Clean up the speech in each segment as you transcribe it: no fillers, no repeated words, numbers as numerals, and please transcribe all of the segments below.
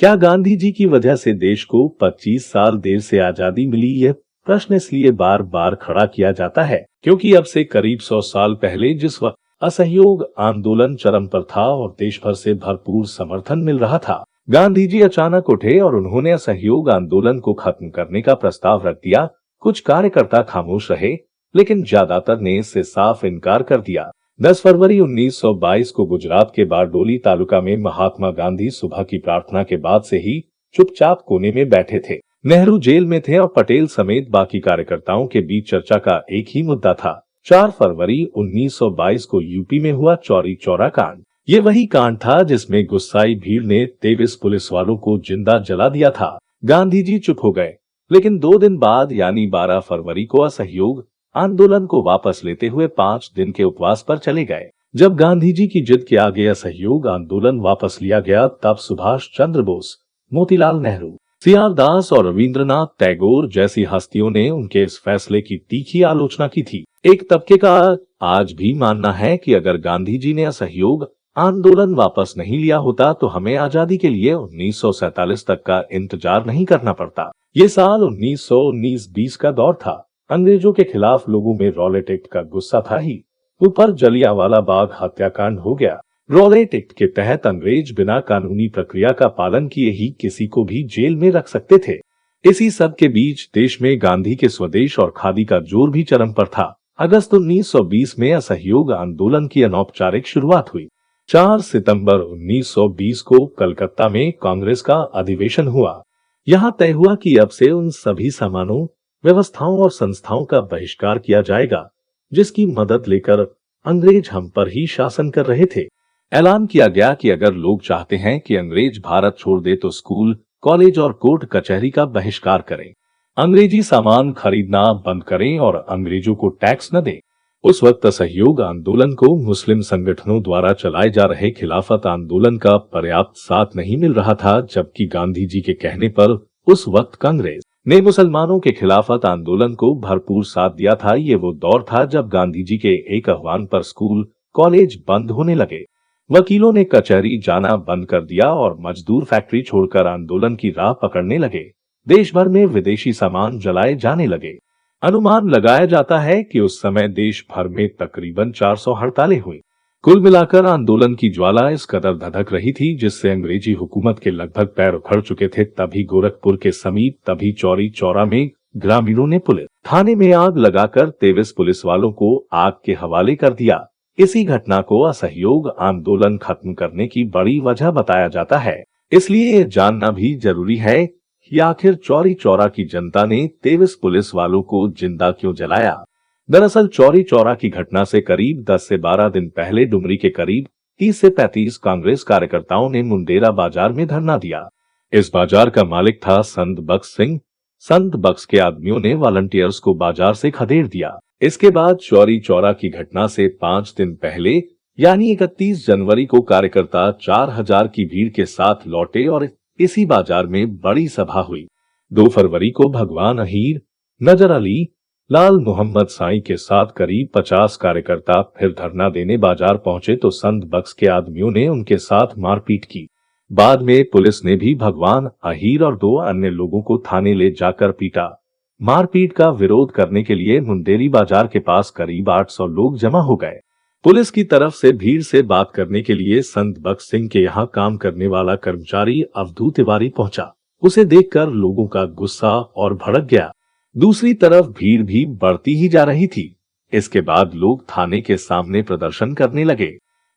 क्या गांधी जी की वजह से देश को 25 साल देर से आजादी मिली? यह प्रश्न इसलिए बार बार खड़ा किया जाता है क्योंकि अब से करीब 100 साल पहले जिस वक्त असहयोग आंदोलन चरम पर था और देश भर से भरपूर समर्थन मिल रहा था, गांधी जी अचानक उठे और उन्होंने असहयोग आंदोलन को खत्म करने का प्रस्ताव रख दिया। कुछ कार्यकर्ता खामोश रहे, लेकिन ज्यादातर ने इससे साफ इनकार कर दिया। 10 फरवरी 1922 को गुजरात के बारडोली तालुका में महात्मा गांधी सुबह की प्रार्थना के बाद से ही चुपचाप कोने में बैठे थे। नेहरू जेल में थे और पटेल समेत बाकी कार्यकर्ताओं के बीच चर्चा का एक ही मुद्दा था। 4 फरवरी 1922 को यूपी में हुआ चौरी चौरा कांड। ये वही कांड था जिसमें गुस्साई भीड़ ने 23 पुलिस वालों को जिंदा जला दिया था। गांधी जी चुप हो गए, लेकिन 2 दिन बाद यानी 12 फरवरी को असहयोग आंदोलन को वापस लेते हुए 5 दिन के उपवास पर चले गए। जब गांधी जी की जिद के आगे असहयोग आंदोलन वापस लिया गया, तब सुभाष चंद्र बोस, मोतीलाल नेहरू, सीआर दास और रविंद्रनाथ टैगोर जैसी हस्तियों ने उनके इस फैसले की तीखी आलोचना की थी। एक तबके का आज भी मानना है कि अगर गांधी जी ने असहयोग आंदोलन वापस नहीं लिया होता तो हमें आजादी के लिए 1947 तक का इंतजार नहीं करना पड़ता। ये साल 1919-20 का दौर था। अंग्रेजों के खिलाफ लोगों में रॉलेट एक्ट का गुस्सा था ही ऊपर जलियांवाला बाग हत्याकांड हो गया। रॉलेट एक्ट के तहत अंग्रेज बिना कानूनी प्रक्रिया का पालन किए ही किसी को भी जेल में रख सकते थे। इसी सब के बीच देश में गांधी के स्वदेश और खादी का जोर भी चरम पर था। अगस्त 1920 में असहयोग आंदोलन की अनौपचारिक शुरुआत हुई। 4 सितंबर 1920 को कलकत्ता में कांग्रेस का अधिवेशन हुआ। यहाँ तय हुआ कि अब से उन सभी सामानों, व्यवस्थाओं और संस्थाओं का बहिष्कार किया जाएगा जिसकी मदद लेकर अंग्रेज हम पर ही शासन कर रहे थे। ऐलान किया गया कि अगर लोग चाहते हैं कि अंग्रेज भारत छोड़ दे तो स्कूल, कॉलेज और कोर्ट कचहरी का बहिष्कार करें, अंग्रेजी सामान खरीदना बंद करें और अंग्रेजों को टैक्स न दें। उस वक्त असहयोग आंदोलन को मुस्लिम संगठनों द्वारा चलाए जा रहे खिलाफत आंदोलन का पर्याप्त साथ नहीं मिल रहा था, जबकि गांधी जी के कहने पर उस वक्त कांग्रेस ने मुसलमानों के खिलाफत आंदोलन को भरपूर साथ दिया था। ये वो दौर था जब गांधी जी के एक आह्वान पर स्कूल, कॉलेज बंद होने लगे, वकीलों ने कचहरी जाना बंद कर दिया और मजदूर फैक्ट्री छोड़कर आंदोलन की राह पकड़ने लगे। देश भर में विदेशी सामान जलाए जाने लगे। अनुमान लगाया जाता है कि उस समय देश भर में तकरीबन 400 हड़तालें हुई। कुल मिलाकर आंदोलन की ज्वाला इस कदर धधक रही थी जिससे अंग्रेजी हुकूमत के लगभग पैर उखड़ चुके थे। तभी गोरखपुर के समीप तभी चौरी चौरा में ग्रामीणों ने पुलिस थाने में आग लगाकर 23 पुलिस वालों को आग के हवाले कर दिया। इसी घटना को असहयोग आंदोलन खत्म करने की बड़ी वजह बताया जाता है। इसलिए यह जानना भी जरूरी है कि आखिर चौरी चौरा की जनता ने 23 पुलिस वालों को जिंदा क्यों जलाया। दरअसल चौरी चौरा की घटना से करीब 10 से 12 दिन पहले डुमरी के करीब 30 से 35 कांग्रेस कार्यकर्ताओं ने मुंडेरा बाजार में धरना दिया। इस बाजार का मालिक था संत बख्श सिंह। संत बख्श के आदमियों ने वॉलंटियर्स को बाजार से खदेड़ दिया। इसके बाद चौरी चौरा की घटना से 5 दिन पहले यानी 31 जनवरी को कार्यकर्ता 4000 की भीड़ के साथ लौटे और इसी बाजार में बड़ी सभा हुई। 2 फरवरी को भगवान अहीर, नजर अली, लाल मोहम्मद साईं के साथ करीब 50 कार्यकर्ता फिर धरना देने बाजार पहुंचे तो संत बख्श के आदमियों ने उनके साथ मारपीट की। बाद में पुलिस ने भी भगवान अहीर और 2 अन्य लोगों को थाने ले जाकर पीटा। मारपीट का विरोध करने के लिए मुंडेरी बाजार के पास करीब 800 लोग जमा हो गए। पुलिस की तरफ से भीड़ से बात करने के लिए संत बख्श सिंह के यहाँ काम करने वाला कर्मचारी अवधू तिवारी पहुंचा। उसे देखकर लोगों का गुस्सा और भड़क गया। दूसरी तरफ भीड़ भी बढ़ती ही जा रही थी। इसके बाद लोग थाने के सामने प्रदर्शन करने लगे।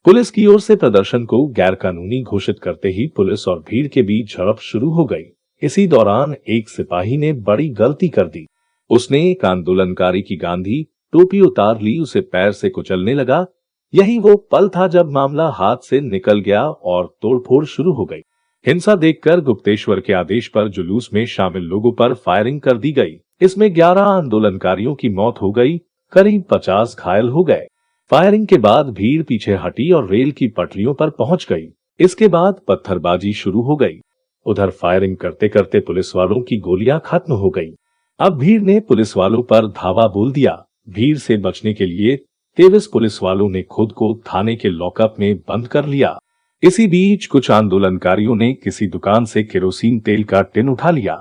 पुलिस की ओर से प्रदर्शन को गैर कानूनी घोषित करते ही पुलिस और भीड़ के बीच झड़प शुरू हो गई। इसी दौरान एक सिपाही ने बड़ी गलती कर दी। उसने एक आंदोलनकारी की गांधी टोपी उतार ली, उसे पैर से कुचलने लगा। यही वो पल था जब मामला हाथ से निकल गया और तोड़फोड़ शुरू हो गई। हिंसा देखकर गुप्तेश्वर के आदेश पर जुलूस में शामिल लोगों पर फायरिंग कर दी गई। इसमें 11 आंदोलनकारियों की मौत हो गई, करीब 50 घायल हो गए। फायरिंग के बाद भीड़ पीछे हटी और रेल की पटरियों पर पहुंच गई। इसके बाद पत्थरबाजी शुरू हो गई। उधर फायरिंग करते करते पुलिस वालों की गोलियां खत्म हो गई। अब भीड़ ने पुलिस वालों पर धावा बोल दिया। भीड़ से बचने के लिए 23 पुलिस वालों ने खुद को थाने के लॉकअप में बंद कर लिया। इसी बीच कुछ आंदोलनकारियों ने किसी दुकान से केरोसिन तेल का टिन उठा लिया,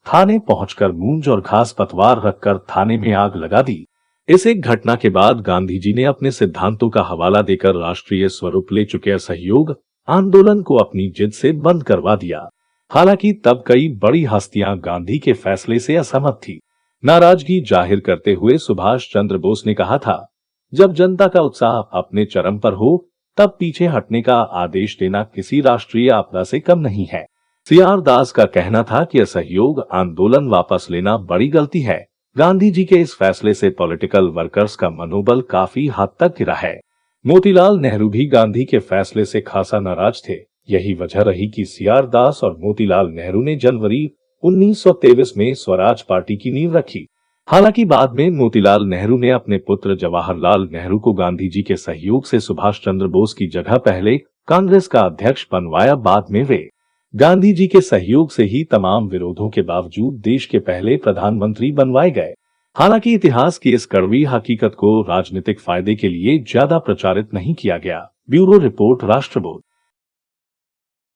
थाने पहुंचकर मूंज और घास पतवार रखकर थाने में आग लगा दी। इस एक घटना के बाद गांधी जी ने अपने सिद्धांतों का हवाला देकर राष्ट्रीय स्वरूप ले चुके असहयोग आंदोलन को अपनी जिद से बंद करवा दिया। हालांकि तब कई बड़ी हस्तियां गांधी के फैसले से असहमत थी। नाराजगी जाहिर करते हुए सुभाष चंद्र बोस ने कहा था, जब जनता का उत्साह अपने चरम पर हो तब पीछे हटने का आदेश देना किसी राष्ट्रीय आपदा से कम नहीं है। सीआर दास का कहना था कि असहयोग आंदोलन वापस लेना बड़ी गलती है। गांधी जी के इस फैसले से पॉलिटिकल वर्कर्स का मनोबल काफी हद तक गिरा है। मोतीलाल नेहरू भी गांधी के फैसले से खासा नाराज थे। यही वजह रही कि सीआर दास और मोतीलाल नेहरू ने जनवरी 1923 में स्वराज पार्टी की नींव रखी। हालांकि बाद में मोतीलाल नेहरू ने अपने पुत्र जवाहरलाल नेहरू को गांधी जी के सहयोग से सुभाष चंद्र बोस की जगह पहले कांग्रेस का अध्यक्ष बनवाया। बाद में वे गांधी जी के सहयोग से ही तमाम विरोधों के बावजूद देश के पहले प्रधानमंत्री बनवाए गए। हालांकि इतिहास की इस कड़वी हकीकत को राजनीतिक फायदे के लिए ज्यादा प्रचारित नहीं किया गया। Bureau report, राष्ट्रबोध।